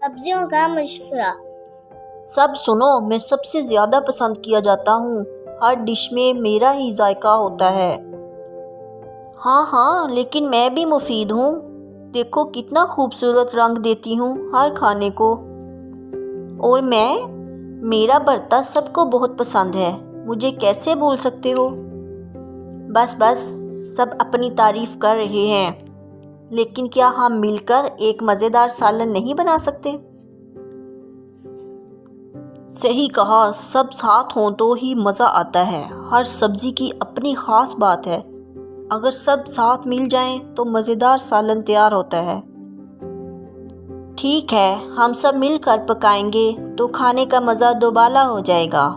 سبزیوں کا مشورہ۔ سب سنو، میں سب سے زیادہ پسند کیا جاتا ہوں، ہر ڈش میں میرا ہی ذائقہ ہوتا ہے۔ ہاں لیکن میں بھی مفید ہوں، دیکھو کتنا خوبصورت رنگ دیتی ہوں ہر کھانے کو۔ اور میرا برتا سب کو بہت پسند ہے، مجھے کیسے بھول سکتے ہو؟ بس سب اپنی تعریف کر رہے ہیں، لیکن کیا ہم مل کر ایک مزیدار سالن نہیں بنا سکتے؟ صحیح کہا، سب ساتھ ہوں تو ہی مزہ آتا ہے، ہر سبزی کی اپنی خاص بات ہے، اگر سب ساتھ مل جائیں تو مزیدار سالن تیار ہوتا ہے۔ ٹھیک ہے، ہم سب مل کر پکائیں گے تو کھانے کا مزہ دوبالا ہو جائے گا۔